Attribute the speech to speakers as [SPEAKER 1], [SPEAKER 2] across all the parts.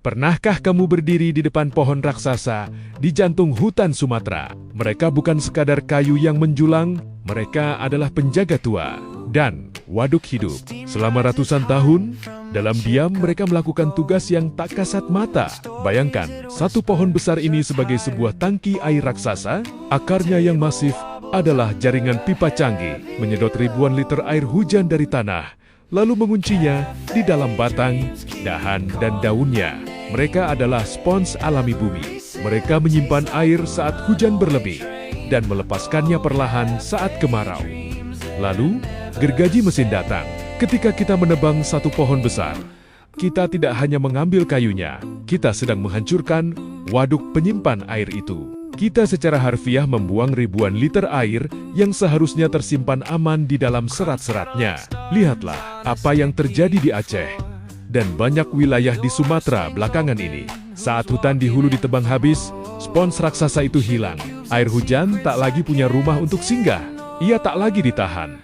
[SPEAKER 1] Pernahkah kamu berdiri di depan pohon raksasa di jantung hutan Sumatera? Mereka bukan sekadar kayu yang menjulang, mereka adalah penjaga tua dan waduk hidup. Selama ratusan tahun, dalam diam mereka melakukan tugas yang tak kasat mata. Bayangkan, satu pohon besar ini sebagai sebuah tangki air raksasa, akarnya yang masif adalah jaringan pipa canggih, menyedot ribuan liter air hujan dari tanah, lalu menguncinya di dalam batang, dahan, dan daunnya. Mereka adalah spons alami bumi. Mereka menyimpan air saat hujan berlebih dan melepaskannya perlahan saat kemarau. Lalu, gergaji mesin datang. Ketika kita menebang satu pohon besar, kita tidak hanya mengambil kayunya, kita sedang menghancurkan waduk penyimpan air itu. Kita secara harfiah membuang ribuan liter air yang seharusnya tersimpan aman di dalam serat-seratnya. Lihatlah apa yang terjadi di Aceh dan banyak wilayah di Sumatera belakangan ini. Saat hutan di hulu ditebang habis, spons raksasa itu hilang. Air hujan tak lagi punya rumah untuk singgah. Ia tak lagi ditahan.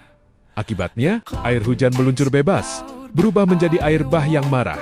[SPEAKER 1] Akibatnya, air hujan meluncur bebas, berubah menjadi air bah yang marah,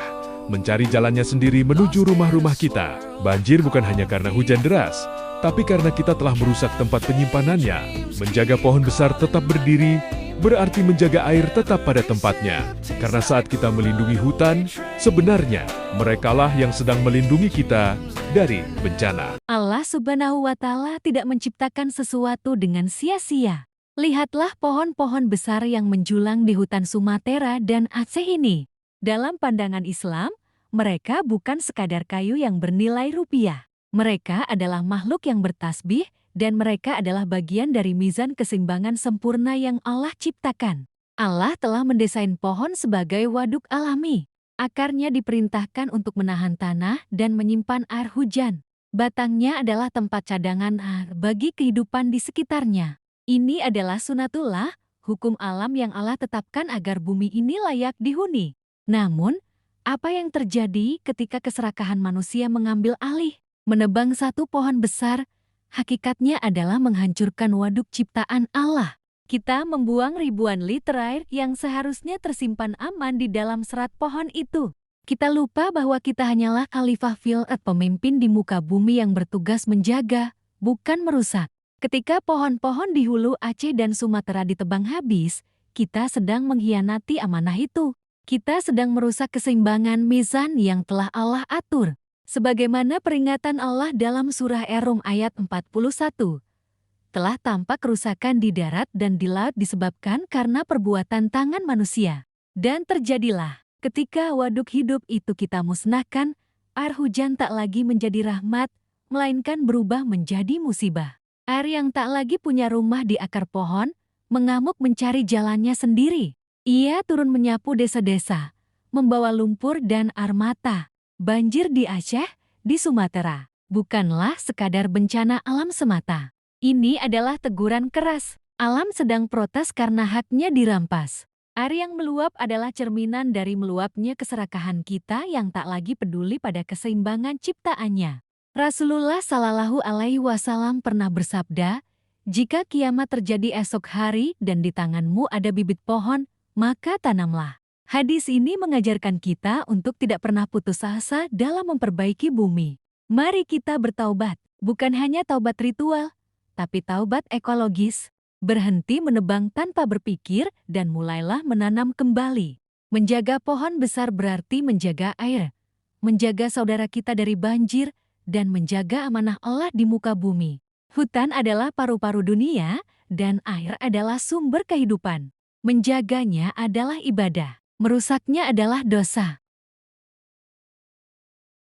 [SPEAKER 1] mencari jalannya sendiri menuju rumah-rumah kita. Banjir bukan hanya karena hujan deras, tapi karena kita telah merusak tempat penyimpanannya. Menjaga pohon besar tetap berdiri, berarti menjaga air tetap pada tempatnya. Karena saat kita melindungi hutan, sebenarnya merekalah yang sedang melindungi kita dari bencana.
[SPEAKER 2] Allah Subhanahu wa Ta'ala tidak menciptakan sesuatu dengan sia-sia. Lihatlah pohon-pohon besar yang menjulang di hutan Sumatera dan Aceh ini. Dalam pandangan Islam, mereka bukan sekadar kayu yang bernilai rupiah. Mereka adalah makhluk yang bertasbih, dan mereka adalah bagian dari mizan keseimbangan sempurna yang Allah ciptakan. Allah telah mendesain pohon sebagai waduk alami. Akarnya diperintahkan untuk menahan tanah dan menyimpan air hujan. Batangnya adalah tempat cadangan air bagi kehidupan di sekitarnya. Ini adalah sunatullah, hukum alam yang Allah tetapkan agar bumi ini layak dihuni. Namun, apa yang terjadi ketika keserakahan manusia mengambil alih? Menebang satu pohon besar, hakikatnya adalah menghancurkan waduk ciptaan Allah. Kita membuang ribuan liter air yang seharusnya tersimpan aman di dalam serat pohon itu. Kita lupa bahwa kita hanyalah khalifah fil ard, pemimpin di muka bumi yang bertugas menjaga, bukan merusak. Ketika pohon-pohon di hulu Aceh dan Sumatera ditebang habis, kita sedang mengkhianati amanah itu. Kita sedang merusak keseimbangan mizan yang telah Allah atur. Sebagaimana peringatan Allah dalam surah Ar-Rum ayat 41. Telah tampak kerusakan di darat dan di laut disebabkan karena perbuatan tangan manusia. Dan terjadilah, ketika waduk hidup itu kita musnahkan, air hujan tak lagi menjadi rahmat, melainkan berubah menjadi musibah. Air yang tak lagi punya rumah di akar pohon, mengamuk mencari jalannya sendiri. Ia turun menyapu desa-desa, membawa lumpur dan air mata. Banjir di Aceh, di Sumatera, bukanlah sekadar bencana alam semata. Ini adalah teguran keras. Alam sedang protes karena haknya dirampas. Air yang meluap adalah cerminan dari meluapnya keserakahan kita yang tak lagi peduli pada keseimbangan ciptaannya. Rasulullah Shallallahu Alaihi Wasallam pernah bersabda, "Jika kiamat terjadi esok hari dan di tanganmu ada bibit pohon, maka tanamlah." Hadis ini mengajarkan kita untuk tidak pernah putus asa dalam memperbaiki bumi. Mari kita bertaubat, bukan hanya taubat ritual, tapi taubat ekologis. Berhenti menebang tanpa berpikir dan mulailah menanam kembali. Menjaga pohon besar berarti menjaga air, menjaga saudara kita dari banjir, dan menjaga amanah Allah di muka bumi. Hutan adalah paru-paru dunia, dan air adalah sumber kehidupan. Menjaganya adalah ibadah. Merusaknya adalah dosa.